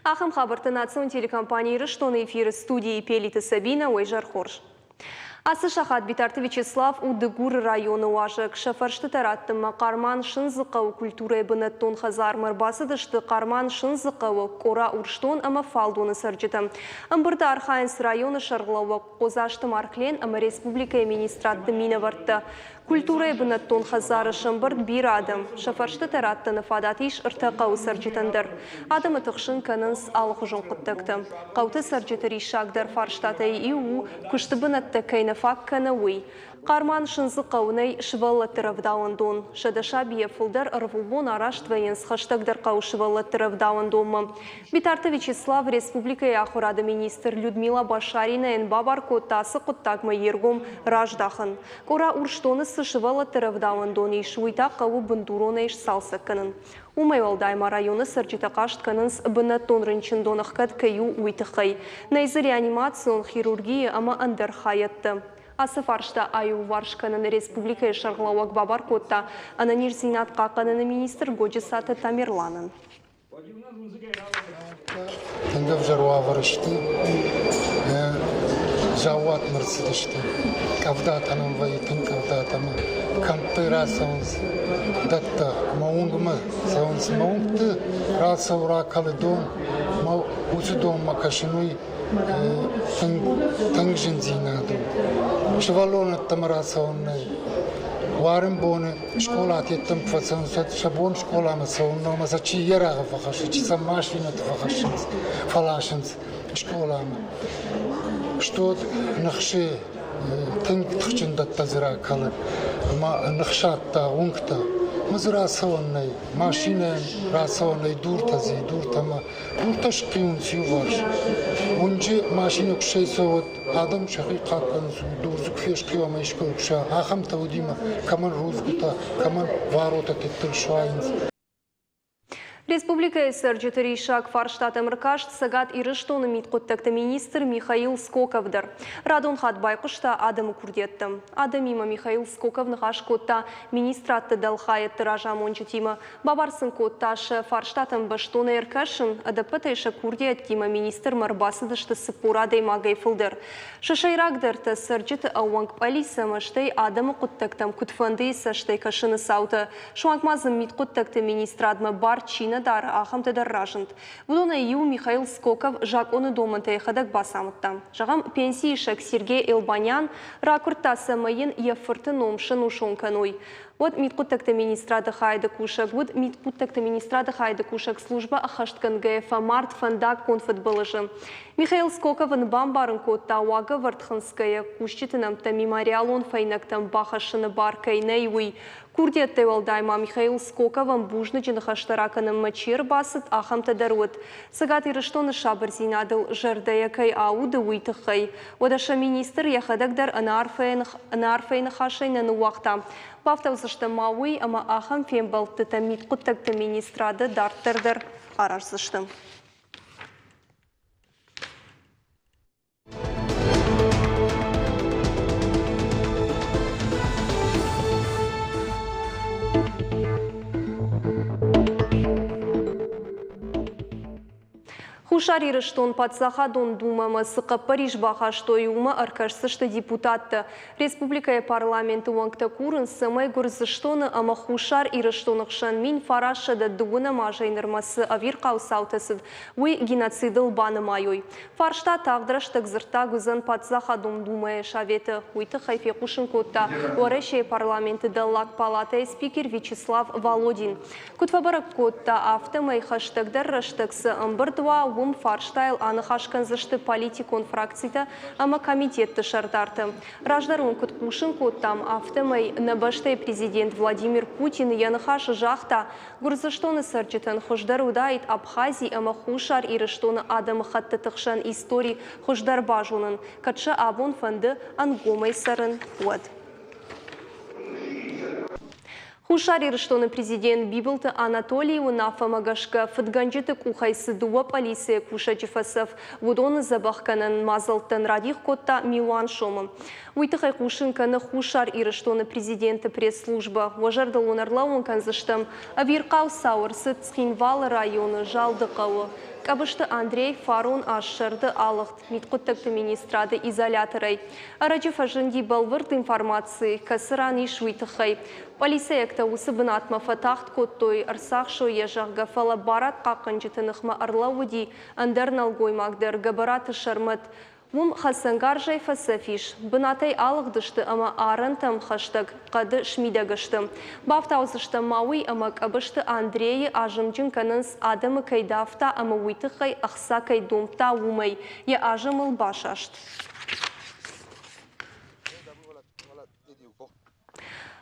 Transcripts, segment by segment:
Ахам хабарты национ телекомпании Рыштон эфиры студии Пелиты Сабина Уэйжар Хорш. Асы Шахат Битарты Вячеслав у Дегур районы уажык. Шафаршты тараттымма Қарман шынзықауы культура бінаттон хазар марбасыдышты Қарман шынзықауы кора урштон ама фалдуны сарджыты. Амбырды Архайнс районы шарғылауы қозашты марклен ама республика министратты мина вартты. Культура бінаттон хазары шымбырд бір адым. Шафаршты тараттыны фадатиш ыртақауы сарджытындыр. Адымы тұқшын канынс алғы жон құттықты. Қауты сарджытыр ишагдар фарштаты иу күшті бінатты кайны факканы уй. Қарман шынзы қауынай шываллаттырып дауындон. Шадаша бие фылдар ырвулбон араштвайынс хаштагдар қау шываллаттырып дауындонмы. Битарты Вячеслав республикай ахурады министр Людмила Башарина ен бабар коттасы құттагмы ергом раждахын. Кора урштонысы шываллаттырып дауындон еш уйта қауы бұндурона еш салсыққынын. Умайвалдайма районы сырджита қаштканынс бінаттон рынчындоныққат каю уйтықай. Найзы реанимацион хирургия ама андыр хайатты. Асы фаршта аю варшканын республика шарғылауак бабар котта ананир зинат қақанын министр Годжисаты Тамерланын. Тыңгып жаруа варышты, жауат мырсыдышты. Кавдатаным вайтын кавдатамы, кампырасауынс датта маунгмы, сауынс маунгты расаура калыдон, мау узудон макашинуй тыңжын зинаду. Шывалоны тамарасауынны, варым боны школа аттеттім квацан шабон школамы сауынны, маса чи ерағы фахашы, чи сам машинаты фахашынс, фалашынс школамы. Что нахши тынг тхчындатта зира калы, нахшатта, унгта, мазыра сауынны, машина расауынны дуртази, дуртама, дурташ қиын сию варш. Онжы машина күшей соуыд, адам шақи қаққаныз, дурзу күфеш қиуама ешкі күша, ахам таудима, каман рузгута, каман варота теттір шуайыныз. Республика сырджытыр ишак фарштат эмркашт сагат ирыштоны митқоттакты министр Михаил Скоковдыр. Радон хат байқышта адымы күрдетті. Адымима Михаил Скоковны қашкотта министратты далхайетті ражам ончытима. Бабарсын котташы фарштатым баштоны эркашын адапытайша күрдеттима министр марбасыдышты сыпурадей магай фылдыр. Шашайрагдырты сырджыты ауанг полиса мыштай адымы қоттактам күтфанды саштай кашыны сауты. Шуангмазым митқоттакты министрадмы бар чина дар ахамтыдар ражынт. Будона ю Михаил Скоков жак оны домынтай хадак басамытта. Жағам пенсийшек Сергей Элбанян ракуртасы майын ефырты номшын ушонканой. Вот митқуттакты министрады хайды кушак, вот митқуттакты министрады хайды кушак служба ахашткан ГФА март фандак конфет балыжы. Михаил Скоковын бамбарын котта уага вартханская кушчитынамта мемориалон файнактам бахашыны баркайнай уй. Курдетты валдайма Михаил Скоковым бужны жынахаштараканым мачир басыт ахамта даруыт. Сагат ирыштоны шабыр зинадыл жардаякай ауды уйтықай. Одаша министр яхадагдар анарфайны хашайнаны уақта. Бафтаусышты мауи, ама ахам фембалты тамит құттакты министрады дарттырдыр арарсышты. Хушар ирыштон патсахадон думамы сықы Париж бахаштой умы аркашсышты депутатты. Республикая парламенті уаңкта курын сымай гүрзіштоны ама хушар ирыштонықшан мин фарашыды дугына мажайнырмасы авир қаусаутысыд. Уй геноцидыл баны майой. Фаршта тағдыраштық зырта гүзін патсахадон думая шаветі. Уйты хайфе қушын котта. Уарашей парламенті даллак палата спикер Вячеслав Володин. Кутфабарак котта автомай хаштагдар раштаксы ымбырдуа фарштайл аны хашканзышты политикон фракцията, ама комитетті шардарты. Раждарун күткушын коттам автомай набаштай президент Владимир Путин яныхашы жақта гүрзіштоны сырчытын хождар удайт Абхазий ама хушар ирыштоны адымы хатты тықшан историй хождар бажунын. Катшы абон фанды ангомай сарын уад. Хушар ирыштоны президент Бибылты Анатолий Унафа Магашка фытганжыты кухайсы дуа полиция кушачыфасов вудоны забахканын мазылттын радих котта Милан шомы. Уйтықай кушынканы Хушар ирыштоны президенті пресс-служба важардыл онарлауын канзыштым авирқау сауырсы Цхинвал районы жалдықауы. Кабышты Андрей Фарун Ашшырды алықты митқұттықты министрады изоляторы. Арачы фажынди балвырт информации касыран ишуйтықай. Полиция экта усы бынатма фатахт коттой арсақ шойе жағға фала барат қақынжытынықма арлауыди андарнал гоймагдыр габараты шармыт. Мум Хасангар жайфа сафиш. Бынатай алығдышты ама арын там хаштаг қады шмидагышты. Бафтаузышты мауи ама кабышты Андреи ажымжын канынс адымы кайдафта ама уйтықай ақса кайдумта умай. Я ажымыл башашт.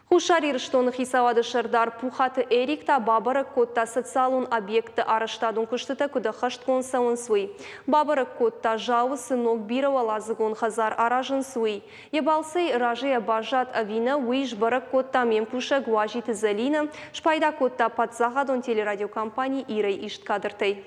Хушари рыштоны хисавады шырдар пухаты эрикта бабарык котта социалун объекты араштадун кыштыта куда хашткон саун суй. Бабарык котта жауы сынок бирова лазыгон хазар аражын суй. Ебалсей ражия бажат авина уиш барык котта мемпуша гуажиты залина шпайда котта подзахадон телерадиокомпании Ирой Ишткадыртай.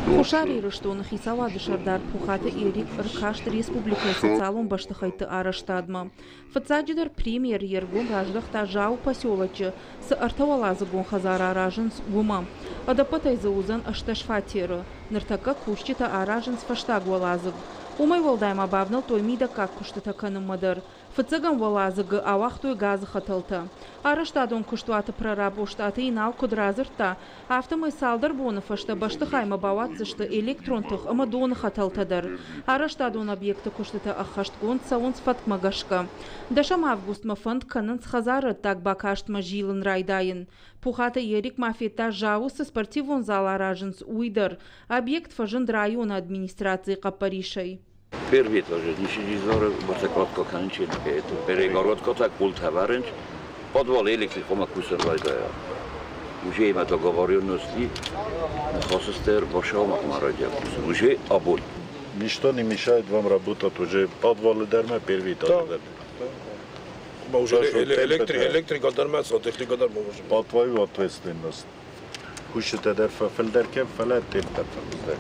Хушари рыштоны хисавады шырдар пухаты эрик ркашт республика социалун баштыхайты араштадма. Фацаджидар премьер ергун раждахта жау поселочы с артавалазыгон хазара аражын с гума. Адапатай заузан ашташфатиры. Ныртака кушчита аражын с фаштагвалазыг. Умай волдайма бабнал той мида как куштыта каным мадар. Фацаган валазыгы авахтуй газы хатылты. Араштадон куштуаты прорабу штаты инал кудразырта. Автомай салдар боны фашта баштыхайма баватзышты электронтых ама доны хатылтадар. Араштадон объекты куштыта ахаштгон саун сфаткмагашка. Дашам август мафанд канын схазары так бакаштма жилын райдайын. Пухата ерик мафета жаусы спортивон зал аражынс уйдар. Объект фажын района администрации Капаришай. Первый тоже, ничего не кратко канчен, это перегородка так пультаваренч, подвал электрикома кусарвайдая. Уже има договоренности, хостер башом марадия, уже обон. Ничто не мешает вам работать уже подвалы дарма первый тоже. Уже электрика дарма, сантехника дарма уже. По твою ответственность. Кушайте дерфа фельдерке, фелет тепта фельдер.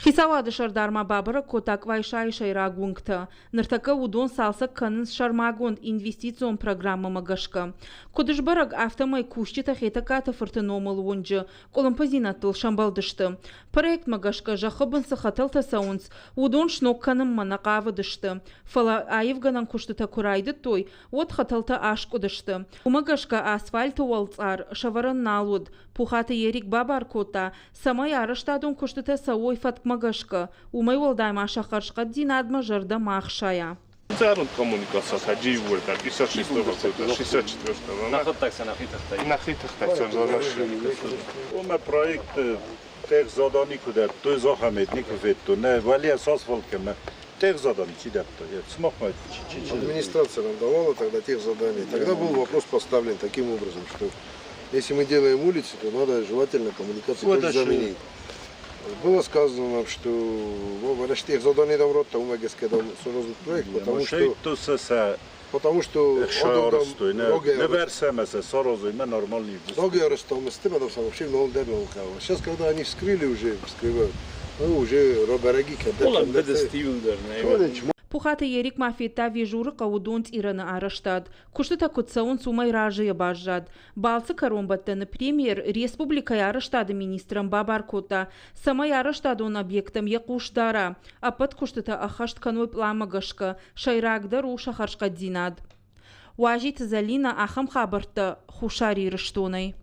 Хисавады шардарма бабыра котак вайшай шайрагунгта. Ныртака удон салса канынс шармагонд инвестицион программа магашка. Кодышбараг автомай кушчита хетаката фыртыномыл вонжы. Колымпазинатыл шамбалдышты. Проект магашка жахыбын сахатылта саунс. Удон шнок каным манақавыдышты. Фала айывганан куштыта курайды той. От хатылта ашкудышты. Умагашка асфальты уалцар. Шаваран налуд. Пухаты ерик бабар кота. Самай араштадон куштыта сауой фатк магашка. Умай волдайма шахаршка динадма жырда махшая. Царун коммуникация хаджи вурда 64-го. Ома проект тех заданий куда той захаметник ветто не вали асас волкема. Тех заданий кидапто. Смахмать. Администрация нам давала тогда тех заданий. Тогда был вопрос поставлен таким образом, что если мы делаем улицы, то надо желательно коммуникацию тоже заменить. Было сказано нам, что тех заданий даврота умагеска дам сорозный проект, потому что многие растомы с вообще много дернуло. Сейчас, когда они вскрыли уже, вскрывают, уже робераги, Пухата ерик мафета вежуры каудонт ирана араштад. Куштыта кутсаун сумай ражия бажад. Балцы коромбаттаны премьер республика араштады министром Бабаркота. Самай араштадон объектом якуштара. Апат куштыта ахашт каной пламагашка. Шайрагдару шахаршка динад. Уажит залина ахам хабарта хушари рыштоной.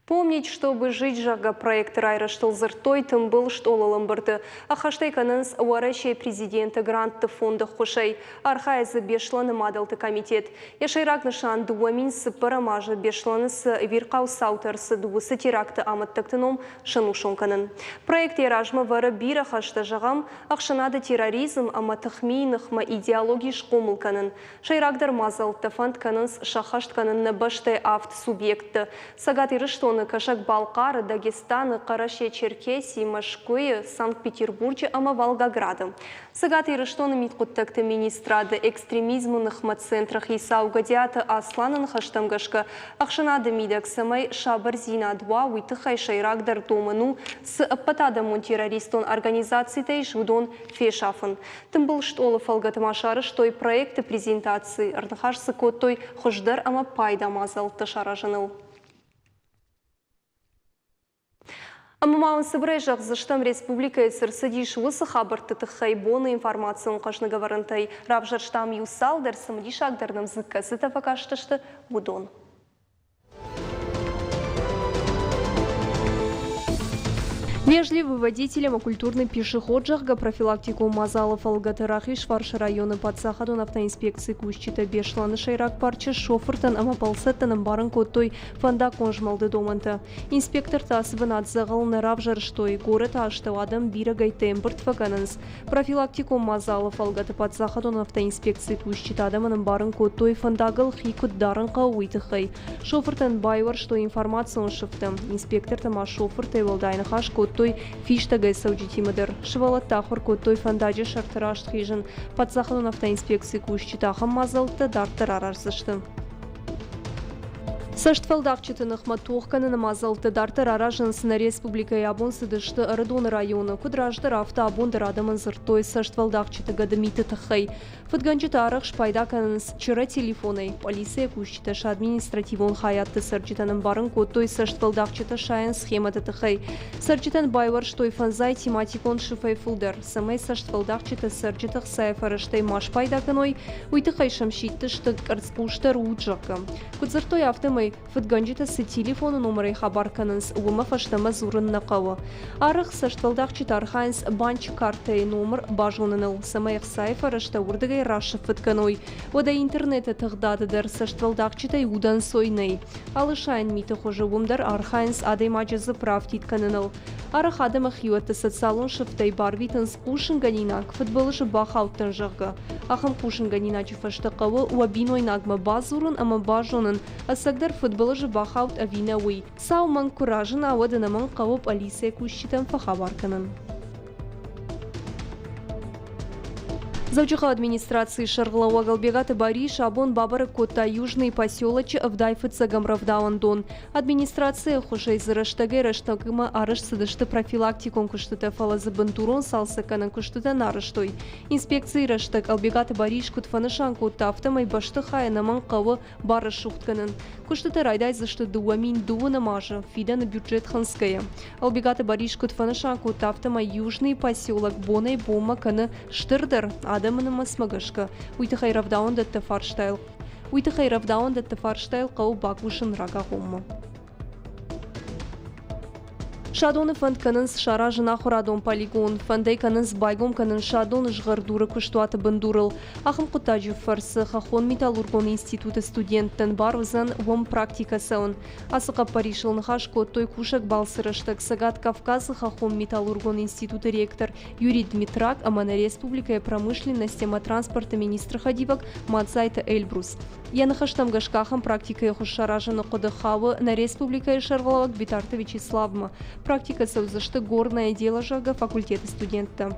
Помнить, чтобы жить жага проект райра штолзыртой тым был штолалым бырды. Ахаштай канынс уаращей президента грантты фонда хушай. Архайзы бешланы мадалты комитет. Яшайрак нышан дуамин сыпыра мажы бешланысы виркау саутерсы дуысы теракты амыттықтыном шынушон канын. Проект яражмы вары бир ахашта жағам ақшынады терроризм ама тахмейнықма идеологии шқомыл канын. Шайракдар мазалты фонд канынс шахашт канынны баштай авт субъекты. Сагат ирыштон Ириштоны Кашак Балкары, Дагестаны, Караше, Черкесии, Москвы, Санкт-Петербурге, ама Волгоградом. Сагат Ириштоны миткуттакты министрады экстремизмных центрах Исау Гадиата Асланын Хаштамгашка Ахшанады Мидак Самай Шабар Зина 2 Уйтыхай Шайрагдар Доману с Апатадамун террористон организации Тайжудон Фешафан. Тым был штолы Фалгатамашары, что и проекты презентации Ардахаш Сыкоттой Хождар ама Пайда Мазал Ташаражаныл. Аммаун Сыбрежах заштам республика Сырсадиш Усы Хабар Тытыхайбоны информацию кажны говорантай Равжарштам Юсалдар Самдишагдарным зыкасы Тафакашташты Будон. Вежливый водителям и культурный пешеходжах профилактику Мазалов Алгатарах и Шварш районы подсахаду автоинспекции Кущита Бешланы Шайрак Парча Шофертан Амапалсеттаным барын коттой фанда конжмалды доманта. Инспектор тасыбын атзағыл наравжар штой город аштауадам бирагай тембрт вагананс. Профилактику Мазалов Алгаты подсахаду автоинспекции Кущита адаманым барын коттой фандагыл хикут дарын қауытыхай. Шофертан байвар что информацион шыфтым. Инспектор тама шофертай валдайны хаш той фиштагай саудитимадыр. Шывалатта хорко той фандаджи шартараш хижин. Подсаханун автоинспекции Кущитахам мазалты дартар арарсышты. Саштфалдахчытынық матуққаны намазалты дартар аражынсына республика ябонсы дышты Ардон районы. Кудраждыр автоабондар адамын зыртой Саштфалдахчыты гадымиты тахай. Фыдганчыты арық шпайдаканынс чыра телефоной. Полиция Кущиташ административон хаятты сарчытаның барын коттой Саштфалдахчыты шайын схематы тахай. Сарчытан байвар штой фанзай тематикон шифай фулдар. Самай Саштфалдахчыты сарчытық сайфарыштай маш пайдаканой. Уйтыхай шамшитты штык арцпуштар уджака. Кудзыртой автомай Фыдганчыты с телефону номеры хабарканынс уыма фаштама зурын нақауы. Арық Саштфалдахчыты архайнс банч картай номер бажоныныл. Самай сайфарышта урдыгай рашы фытканой. Ода интернеті тығдадыдыр Саштфалдахчытай удан сойнай. Алышайын миті хожығымдар архайнс адаймаджызы правтитканыныл. Арық адымы хиуатты социалон шыфтай барвитынс кушынганинак футболышы бахауттын жығы. Ахым кушынганиначы фаштақауы уабиной нагма базурын ама бажонын. Асагдар футболышы бахаут авинауи. Сауман куражын ауадынамын қауып Алисия Кущитан фахабарканын. Завчуха администрации Шарглауа Галбегаты Бари Шабон Бабары Кота Южный поселочи Авдайфыца Гамравдауандон. Администрация хушей зыраштагай раштагыма арыш сыдышты профилактикон куштыта фалазы бантурон салсаканан куштыта нарыштой. Инспекции раштаг Албегаты Бари шкутфанышан кота автомай башты хаянаман қавы бары шухтканын. Куштыта райдай зашты дуамин дуына мажа, фида на бюджет ханская. Албегаты Бари шкутфанышан кота автомай Южный поселок Бонай Бома каны Штырдер Адаманым смагашка. Уйтыхай равдаун датта фарштайл. Уйтыхай равдаун датта фарштайл қау бакушын рага гомма. Шадоны фанд канынс шара жына хурадон полигон. Фандай канынс байгом канын шадон жғардуры күштуаты бындурыл. Ахым құтажу фарсы хахон металлургон институты студенттен барвызан вом практикасаун. Асыға паришылын хашко той кушак балсырыштық. Сагат Кавказы хахон металлургон институты ректор Юрий Дмитрак, амана республика промышленности ама транспорта министр Хадивак Мадзайта Эльбрус. Я нахаштам гашкахам практика еху шара жына қодыхавы на республика Шарвалавак Битарта Вячеславма. Практика заушты горное дело жага факультета студента.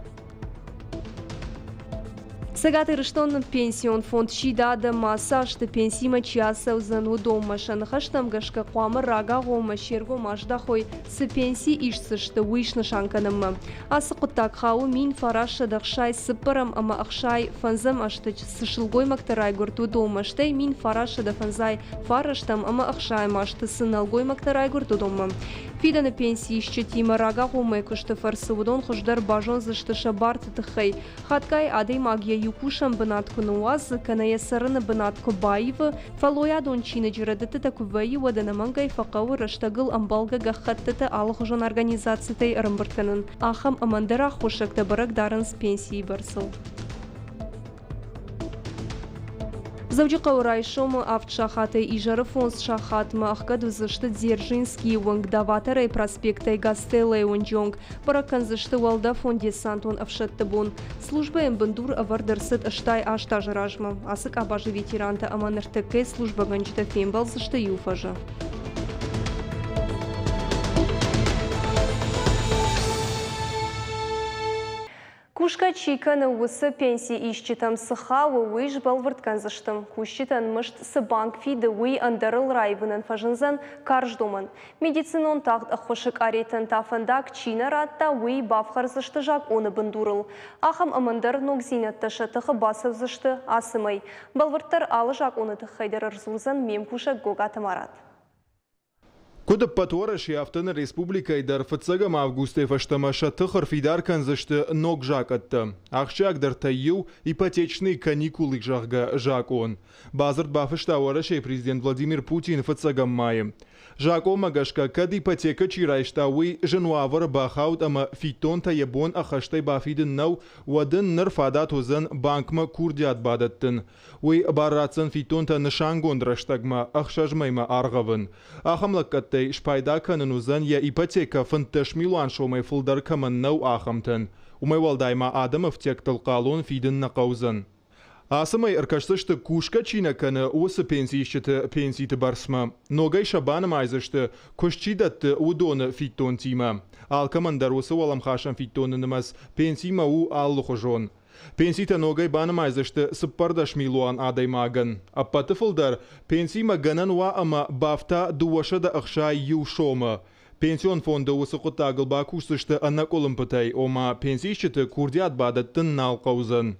Сагаты рыштон пенсион фонд шидада массажты пенсима часа узану дома шанахаштам гашка қуамы рага гома шерго маждахой с пенсии ишсышты уишны шанканымы. Асы құттак хау мин фараша дахшай сыпырам ама ахшай фанзам аштыч сышылгой мактарай гурту дома штай мин фараша да фанзай фараштам ама ахшай машты сыналгой мактарай гурту дома. Фида на пенсии ищетима рага гома кушты фарсывудон хождар бажон зашты шабарты тыхай. Хаткай адей магия юкушам бынатку нуаз, каная сарына бынатку баивы, фалоя дончина джирадыты такуваи ваданамангай факавы раштагыл амбалга гахаттыты алхожон организациятай рымбыртканын. Ахам амандара хошакта барак дарын с пенсии барсыл. Завджика урай шома авт шахаты и жарофонс шахатма ахкаду зашты Дзержинский вангдаватары проспекта и гастелла и онджонг. Паракан зашты валда фонде сантон авшаттабон. Служба эмбандур авардарсет аштай ашта жаражма. Асык абажи ветеранта аманартаке служба ганчита фембал зашты юфажа. Кушка чиканы усы пенсии ищитам сыха уйж балвырткан зыштым. Кушчитан мышт сыбанк фиды уй андарыл райвынын фажынзан карждомын. Медицинон тағд ықвышык аретын тафындак чина ратта уй бавхар зышты жак оны бындурыл. Ахам амандар ногзинетті шытықы басып зышты асымай. Балвырттар алы жак оны тұқайдар ырзулзан мем кушак гогаты марат. Кудып патуараши автоны республикай дар фыцагам августе фаштамаша тыхыр фидар канзышты ног жак атты. Ахчак дар тайю ипотечный каникулы жагга жак он. Базарт бафышта уарашей президент Владимир Путин фыцагам майы. Жак омагашка кад ипотека чирайштауи жануавар бахаут ама фитон таебон ахаштай бафидын нау вадын нырфадат озан банкма курдят бадаттын. Уи баррацын фитон та нышангон драштагма ахшажмайма аргавын. Ахамлаккаттай шпайда канын озан я ипотека фынтыш милуан шомай фылдар каман нау ахамтын. Умай валдайма адамов тектыл қалон фидын нақаузан. Асымай ыркаштышты кушка чина каны осы пенсийшіті пенсийті барсма. Ногай шабаным айзышты кушчидатты удоны фиттон тима. Ал командар осы валамхашам фиттонынымаз пенсийма у аллы хожон. Пенсийта ногай баным айзышты сыппардаш милуан адаймаган. Аппаты фылдар пенсийма ганан ва ама бафта дуашада ақшай ю шома. Пенсион фонда осы құттағыл бакушсышты анак олымпытай, ома пенсийшіті курдиат бадаттын нал қаузан.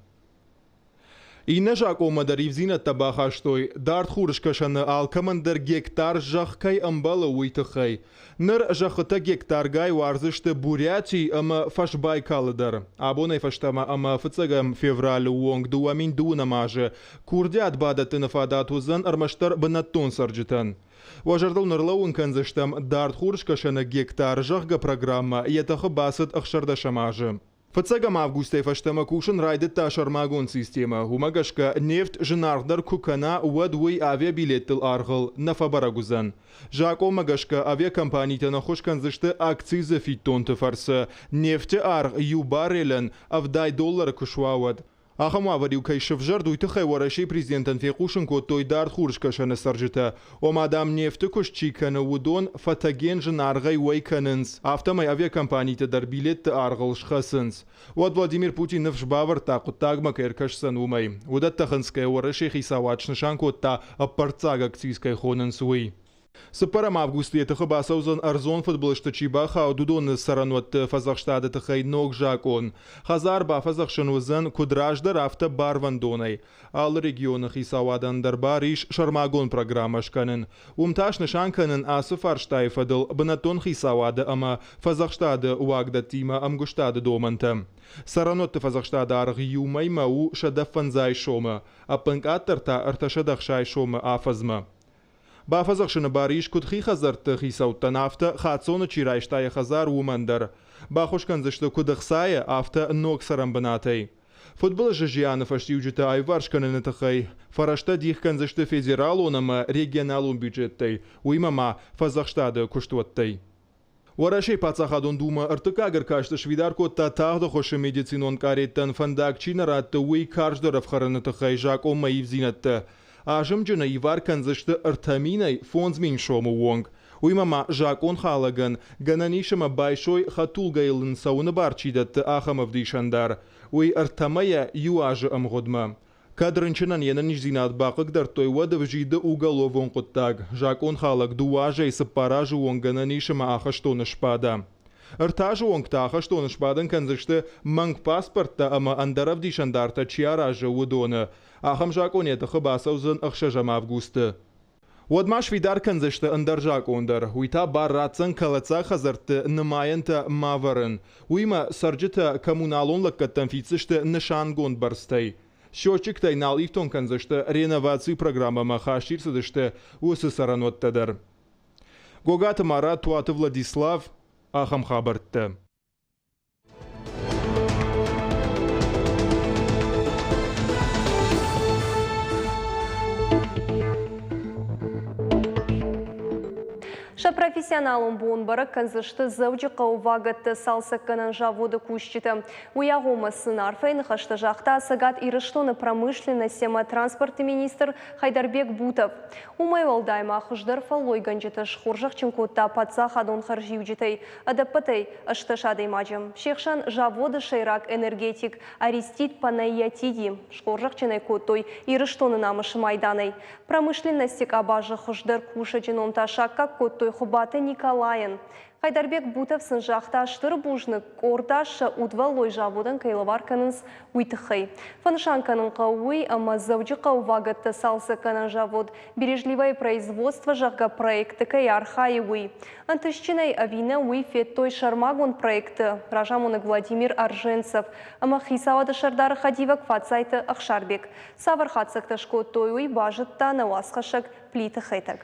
Ина жак омадар ивзина табахаштой, дарт хурышкашаны ал командир гектар жахкай амбалы уйтыхай. Ныр жахыта гектар гай варзышты Бурятий ама фашбайкалыдар. Абонай фаштама ама фыцагам февраль уонг дуамин дуунамажы. Курдят бадатын фадатузан армаштар банаттон сарджитан. Важардал нырлауын канзыштам дарт хурышкашаны гектар жахга программа ятахы басыт ахшардашамажы. Фыцагам августе фаштама кушын райдет та шармагон система. Умагашка нефть жынардар кукана уадуй авиабилеттыл арғыл нафабарагузан. Жак омагашка авиакомпанийта нахошкан зышты акции за фиттонты фарсы. Нефті арғ ю баррелен авдай доллар кушвауад. Ахам аварию кайшев жарду итыхай варашей президентан фекушын коттой дарт хуршкашаны саржыта. Омадам нефті кушчиканы удон фатаген жынарғай уайканынс. Автомай авиакомпанийта дар билетті арғыл шхасынс. Уад Владимир Путин навшбавар тақут тагмак эркашсан умай. Удат тахынская варашей хисавачны шанкотта аппарцаг акцийскай хонынс уй. Сыпарам августе тахы басаузан арзон футболышты чибаха дудон сарануат фазахштады тахай ног жакон. Хазарба фазахшанузан кудраждар авто барвандонай. Ал регионах исавадан дарбариш шармагон программашканын. Умташны шанканын асы фарштайфадыл банатон хисавады ама фазахштады уагда тима амгуштады доманта. Саранотты фазахштады арғы юмай мау шадафанзай шома. Апынк аттарта арташадахшай шома афазма. Бафазахшыны бариш кудхи хазарты хисауттан авто хатсоны чирайштая хазар умандар. Бахошканзышты кудахсая авто ног сарамбанатай. Футбол жижияны фаштиуджита айваршканы тахай. Фарашта дихканзышты федерал онама регионалун бюджеттай. Уймама фазахштады куштуаттай. Варашей пацахадон дума артыкагар кашты швидар котта тағды хошы медицинон кареттан фандак чинаратты уй карждаров хараны тахай жак омма ивзинатты. Ажым жына ивар канзышты артаминай фонзмин шому вонг. Уймама жакон халаган, гананишама байшой хатулгайлын сауны барчидатты ахамов дишандар. Уй артамая юажы амгодма. Кадрынчынан янан жзинат бақық дар той вады вжиды уголовон құттаг. Жакон халаг дуажай сыппаражы вонг гананишама ахаштоны шпада. Артажы вонг та ахаштоны шпадан канзышты манг паспортта ама андарав дишандарта чиаражы удоны. Ахам жакон етахы басаузын ахшажам августы. Уадмаш видар канзышты андар жакондар. Уйта баррацын калаца хазарты нымайынта маварын. Уйма сарджыта коммуналон лаккаттан фицышты нышангон барстай. Счетчиктай нал ифтон канзышты реновации программа махаширсыдышты усы сараноттадар. Гогаты Марат Туаты Владислав Ахам хабартты. Ша профессионалом бон барак канзышты завжықа увагатты салсакканан заводы кущиты. Уягома сынарфейн хашты жақта сагат ирыштоны промышленность сема транспорты министр Хайдарбек Бутов. Умай валдайма хуждар фалой ганжеты шхуржақ чынкотта патса хадон харжиуджитай. Адаппатай ашташадей мажым. Шехшан заводы шайрак энергетик Аристид Панаятиди. Шхуржақ чынай коттой ирыштоны намышы майданай. Промышленностик абажы хуждар кушачын онташакка коттой Хубаты Николаен. Хайдарбек Бутов сынжақта аштыр бұжны ордашы удвалой жавудын кайлаварканынс уйтықай. Фаншанканын қауый, ама завжы қаувагатты салсаканын жавуд бережливое производство жаққа проекты каярхай уй. Антышчинай авина уй феттой шармагон проекты Ражамонок Владимир Арженцев. Ама хисавады шардары хадивак фацайты Ахшарбек. Савархатсакты шкоттой уй бажытта науасқашак плиты хайтак.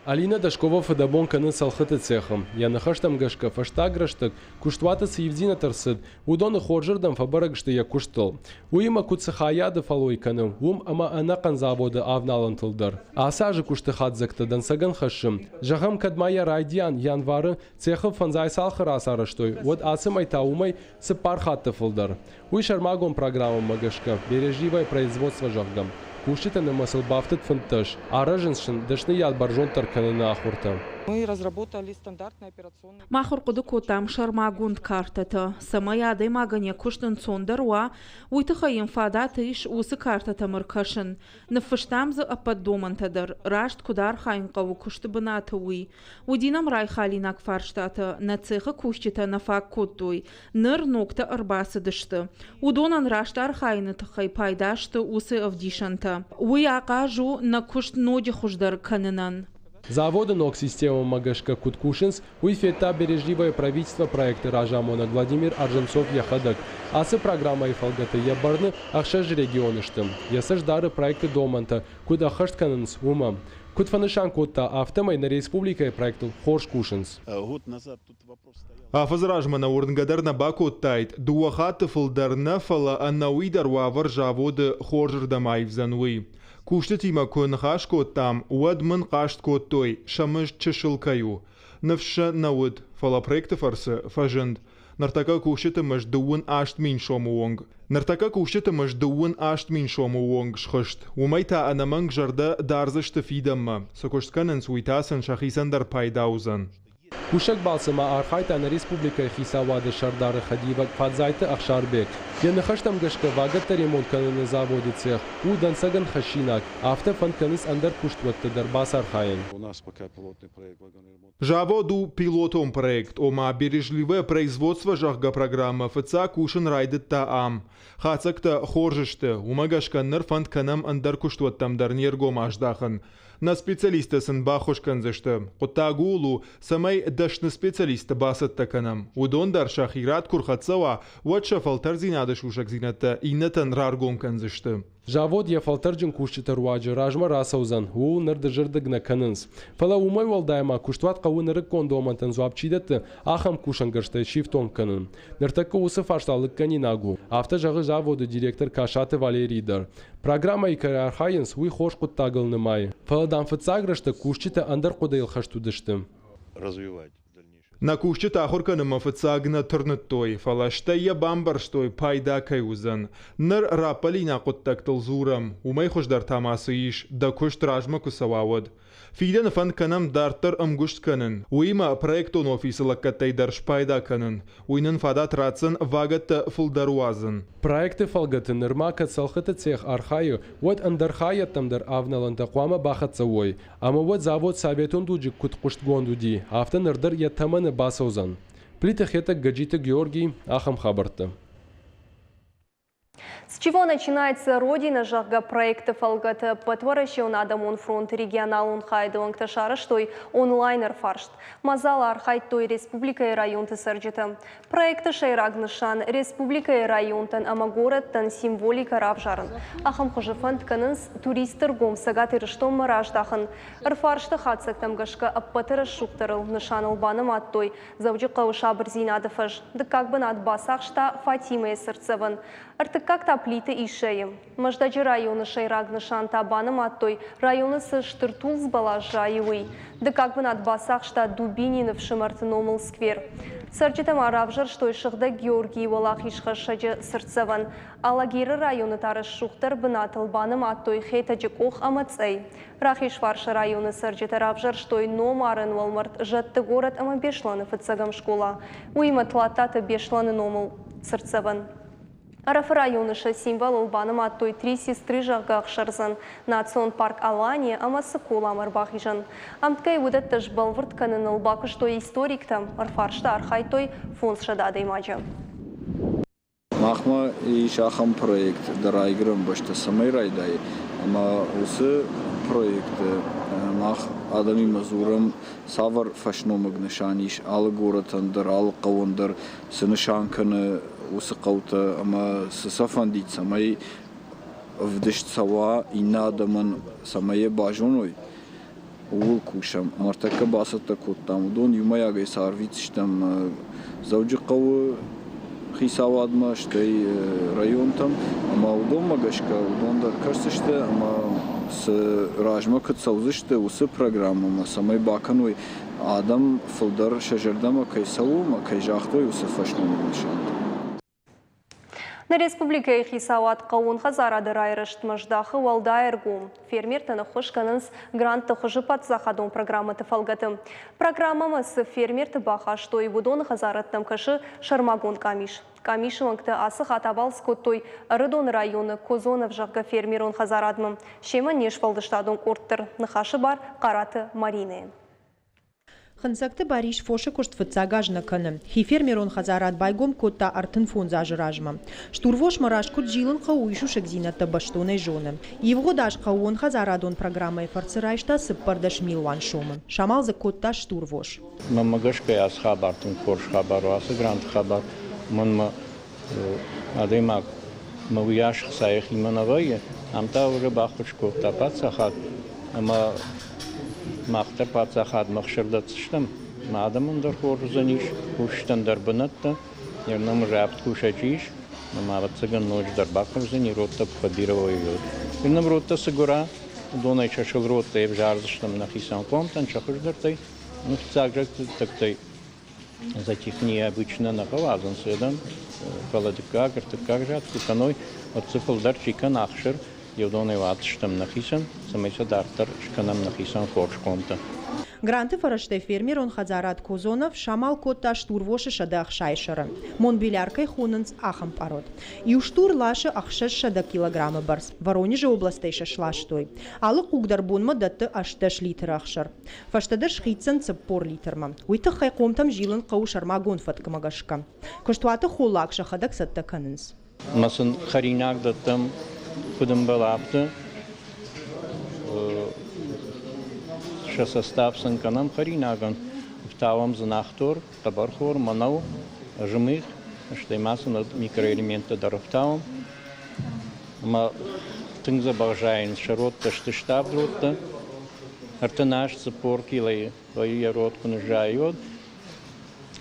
Алина Дашкова фадабон канын салхыты цехым. Янахаштам гашка фаштаграштык, куштватыцы евдина тарсыд, удоны хоржырдам фабарагышты я куштыл. Уима куцехаяды фалой каным, ама анакан заводы авналан тылдар. Асажы куштыхат зактыдан саган хашым. Жахам кадмая райдиян январы цехым фанзай салхыр асарыштой, вот асым айтаумай сыпархатты фылдар. Уй шармагон программа магашка, бережливое производство жахгам. Кушита на масл бафтет фантаж, а роженшин дашны яд баржон тарканы на ахурта. Мы разработали стандартный операционный... Махур кудуку там шармагунд картата. Сама ядай магане куштын цондарва, уйтыхаем фадаты иш усы картата мыркашын. Нафыштамзы ападдомантадар, рашт кудар хайнқаву кушты быната уй. Удинам райхалинак фарштата, на цеха кущита на фак куттуй. Ныр нокта арбасы дышты. Удонан раштар хайнытыхай пайдашты усы авдишанта. Уй акажу на кушт ноди хуждар канынан. Заводы ног система Магашка Куткушинс, уйфета бережливое правительство проекта Ражамонок Владимир Арженцов Яхадак, асы программа Ифалгата Ябарны Ахшаж регионыштым. Ясаж дары проекты Доманта, куда хаштканынс умам. Кутфанышан котта автомай на республикой проекту Хорш Кушинс. Год назад тут вопрос стоял. Афазражмана урнгадарна бакоттайт, дуахаты фылдарна фала аннауидар вавар заводы хоржырдамайвзануи. Кушты има көнхаш коттам, уадмын қашт коттой, шамыш чешылкаю. Навша науд, фала проекты фарсы, фажынд. Нартака кушты мыш дуын ашт мин шомуонг. Нартака кушты мыш дуын ашт мин шомуонг шхышт. Умайта анаманг жарда дарзышты фидамма. Сокоштканын суитасын шахисандар пайдаузан. Кушак балсыма архайта на республика Хисавады Шардары Хадивак Фадзайты Ахшарбек. Янахаштам гашка вагатта ремонт каныны заводы цех. Удан саган хашинак. Автофан каныс андар куштватты дарбас архайын. У нас пока пилотный проект вагонный ремонт. Заводу пилотом проект, ома бережливое производство жахга программа ФЦА кушын райдыт таам. Хацакта хоржышты, умагашканнар фанд канам андар куштваттам дарнергом аждахын. На специалиста сын бахошканзышты. Қоттагулу самай дашны специалиста басат таканам. Удондар шахират курхатсава, ватша фалтар зинадыш ушак зинатта иннатан раргом канзышты. Завод я фалтарджин кушчита руаджи ражма расаузан, у нардажырдык на канынс. Фала умай валдайма куштват кауынырык кондомантан зуапчидатты, ахам кушангаршты шифтон канын. Нартака усы фашталык канинагу. Авто жағы заводу директор Кашаты Валерийдар. Программа икары архайынс уй хош куттагылны май. Фала дамфыцаграшты кушчита андар кудайл хаштудышты. Развивать. На кушчит ахурканы мафыцагна турныттой, фалаштая бамбарштой пайда кайузан. Ныр рапалина куттактыл зурам, умай хушдар тамасы иш, да кушт ражма кусававад. Фиден фан канам дартыр амгушт канын. Уима проектон офисы лаккаттай дарш пайда канын. Уйнын фадат рацын вагатта фулдаруазын. Проекты фалгаты нырма кацалхыты цех архаю, вот андархаяттамдар авналан тақуама бахатсавой. Ама вот завод советон дуджик кут кушт гондуди, авто нырдар яттаманы басаузан. Плита хета гаджита Георгий ахам хабарта. С чего начинается родина жахга проектов алгата потворащил на Адамон фронт регионал унхайды лангташары, что онлайнер фаршт. Мазала архайт той республика и район тысырджиты. Проекты шайрагнышан республика и район тан ама город тан символика равжарын. Ахам хожифан тканынс туристер гом сагат ирыштон мараждахын. Рфаршты хатсак тамгашка аппатыры шуктарыл нышан албаным аттой. Завджи қауша бірзин адыфыш. Да как бы над басақшта Фатима Есырцеван. Артык Дыккакта плиты ишеем. Маждаджи районы шайрагны шантабаным аттой районы сыштыртул сбала жайывый. Дыккак бын атбасақ шта Дубининов шымартыномыл сквер. Сарчитам аравжар, что ишығда Георгий Волах ишқашажы сыртсаван. Алагері районы тарыш шуқтар бынатылбаным аттой хейтаджик ох амацай. Рахишварша районы сарчита равжар, что и номарын волмарт жатты город ама бешланы фыцагам школа. Уима тлататы бешланы номыл сыртсаван. Араф районыша символ улбаным аттой 3 сестры жағғақ шарзан. Национ парк Алания амасы кола амарбахижан. Амткай удат тажбалвырт канын улбакы, что историктам арфаршта архайтой фонсшада даймаджа. Махма и шахам проект дарайграм башта самай райдай. Ама усы проект мах адами мазурам савар фашномаг нишаниш ал горатан дар ал қавандар сынышанканы усы қаута ама сысафандит самай вдышт сава инадаман самае бажоной ул кушам мартака басата коттам дон юмаягай сарвицштам завжи қавы хисавадма штай район там ама удон магашка удон дар карсыште ама с ражма катсаузыште усы программа самай баканой адам фылдар шажардама кайсалума кайжахтой усы фашномагашан. На республике Хисават қауын қазарады райрышт маждахы валдайыргу. Фермер таны қошқанынс грантты қыжыпат захадон программы тыфалгаты. Программамыз фермер тыбаха, что и будон қазараттым кышы шармагон камиш. Камишеванкты асық атабал скоттой рыдон районы Козонов жағға фермерон қазарадмым. Шемі нешфалдыштадон корттыр. Нахашы бар қараты Марины. Хансакты бариш фоши кошт фыцагажна каны. Хифермерон хазарат байгом котта артын фон зажражма. Штурвош мараш кот жилын қауишу шекзината баштоной жоны. Евгодаш қауон хазарадон программой фарцырайшта сыппардаш милван шомы. Шамалзы котта штурвош. Мамагашкай аз хабартын корш хабару, асы грант хабар. Мынма адаймак мавияш сайх имановые, амта уже бахуч котта пацахат. Ама мақтар пацахат мақшырдатсыштым. Мадамын дар хорзаниш, куштан дар бынатта, ернам жапт кушачиш, намават цыган ночь дар бакарзани, ротта пхадировой йод. Ернам ротта сыгура, донай чашыл ротта ев жарзыштым на хисан комтан, чахыш дартай, ну цаграк тактай затихни обычно на палазан седан, паладыка, гартыка жат, куканой, отцифл дар чикан ахшыр, Евдоной ватштам нахисан, самайса дартар шканам нахисан коршкомта. Гранты фараште фермер он хазарат Козонов шамал котта штурвоши шадах шайшары. Мон биляркой хунанс ахам парод. И уштур лаши ахшаш шада килограммы барс. Воронеже областей шашлаштой. Алы кугдар бунма датты ашташ литр ахшар. Фаштадыр шхитсан цеппор литрма. Уйты хайкомтам жилын қау шармагон фаткамагашка. Коштуаты холак шахадак сатта канынс. Масын харинак даттам Кудым балапты, ша состав санканам харинаган, втавам занахтор, табархор, манау, жмых, штаймасын от микроэлементы даровтавам, ма тыңза бағжайын шаротта штыштав ротта, артынаш цепорки лай яротку жайод,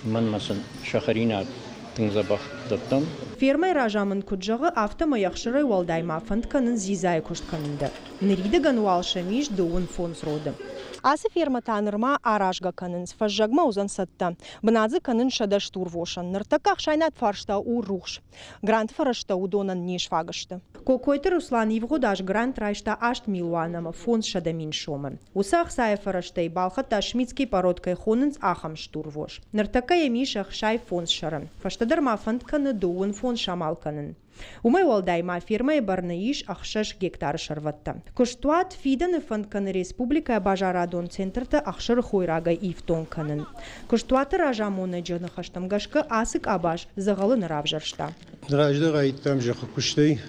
манмасын шахаринаг тыңза бақ даттам. Фермай ражамын куджағы автома яқшырай уалдайма фандканын зизай коштканынды. Ныридыган уалшамиш дуын фонс роды. Асы ферма танырма аражга канын сфажжагма узан сатта. Быназы канын шада штурвошан. Ныртаках шайнат фаршта у рухш. Грант фарашта удонан ниш фагышты. Кокойты Руслан Евгодаш грант райшта ашт милуанама фонс шада миншомы. Усах сая фарашта и балхата шмицкий породкой хонынс ахам штурвош. Ныртака ямишах шай фонс шарам. Фаштадарма фандканы дуын фон шамалканын. Умай уалдайма фирма и барнаиш ахшаш гектар шарватта. Куштуат фидан и фандканы республика бажарадон центрта ахшар хойрага ифтон канын. Куштуаты ражамоны джаны хаштамгашка асык абаш загалын равжаршта. Дражда гайттам жаха куштей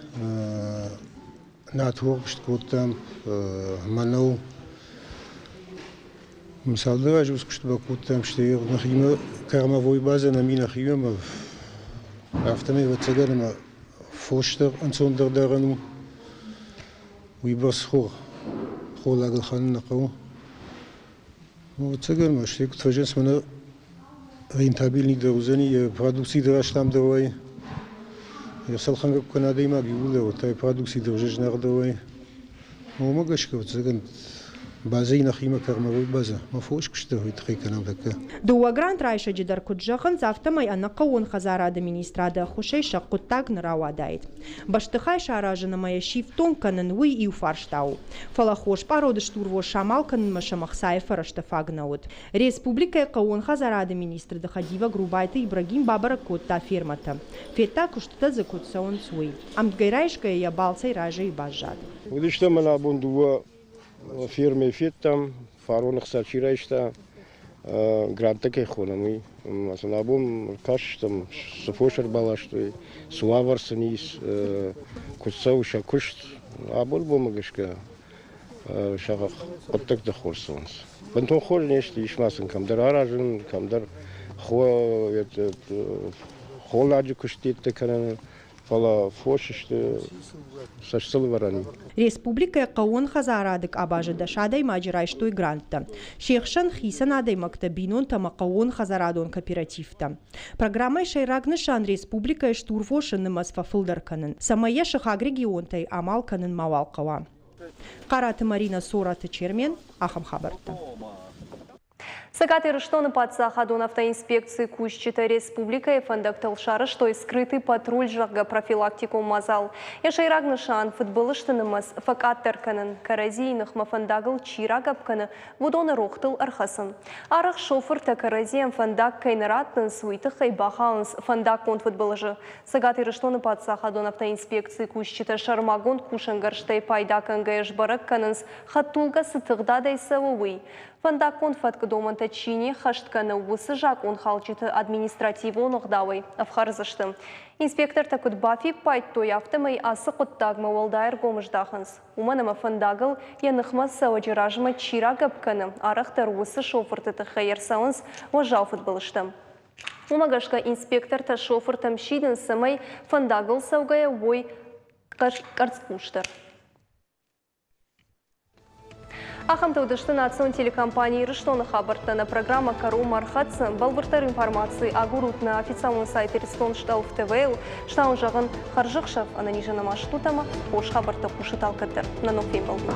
натвор куштам манау мисалда ажус куштба куттам штей нахима кармавой база на минахима автомобиль вацагарма Фоштер ансондердарanu уйбас холагал ханнақау. Вот цыган, что кто-то смена рентабельный дорозани, продукции драштам давай. يصلخن كنا ديما بيقولوا وتاي برودكسي درجج نغدوي وما قش كوت بازين خيمة كرموي بازا ما فوش كشته يتخي كلام ذكا دو грант райша جدر كجخن زافتماي أن قون خزارة администрада خشي شق تاج نراودايت باشتخاي شاراجنا ما يشيف تون كنن وي إيو فارشتاو فلاخوش بارود شتور شمال كنن مشامخ سايفر اشتفاغناود ريسبوبليكا قون خزارة администра دخديفا جروبايت إبراهيم بابرا كوتا فيرمتا فيتا كشتتا زكوت سون سوي أم تغيرايشكا يا بالسي راجي باجاد وديش تمنا بندوا فيرمي فيتم فارون خسارشي رايشتا гранта خونمي مثلا ابوم كاشتم سفوشر балаштой суваварсынис кутсау шакушт абул бумагышка шагах оттак да хорсонс бентон хор нешти ишмасын камдар аражын камдар хо это холаджи куштит канан فلا فوشش سشتل وراني республика قون خزارادك أباجة دشادي ماجرايشتوي гранта شيخشان خيسان عدي مكتبينون تما قون خزارادون كوبيراتيفتا программа شيراغ نشان республика штурфошن نمس ففلدر كنن سمايا شخاق ريجيون تاي عمال كنن موال قوا قرات مارينا صورة تشيرمين أخم خبرتا Сагаты Рыштоны Патсах Адон автоинспекции Кущита Республика и фандактал шары, что и скрытый патруль жага профилактику мазал. Яшайраг нышан футболыштынымыз факаттерканын каразийных мафандагыл чирагапканы вудоны рохтыл архасын. Арах шофер та каразиям фандак кайнараттын суйтых и бахалынс фандак конт футболыжы. Сагаты Рыштоны Патсах Адон автоинспекции Кущита шармагон кушангарштай пайдакан гаеш баракканынс хаттулга сытыгдадай савуй. Фандак конт фаткадоман тачини хаштканы усы жак он халчиты административон ухдавай авхарзыштым. Инспектор такут бафи пайт той автомай асы құттагма олдайыр гомыждахынс. Уманама фандагыл янықма сауаджиражыма чира гапканы арақтар усы шофырты хайырсауынс важау футболыштым. Умагашка инспектор та шофыр тамшидын самай фандагыл саугая ой карцпуштыр. Ахамтаудышты национ телекомпании Рыштоны хабартана программа Кару Мархатсы балбыртар информации агурут на официальном сайте Рыстон Шталф ТВЛ, штаун жағын Харжықшав ананижана маштутама, хош хабарта кушытал катыр. На новый балбыр.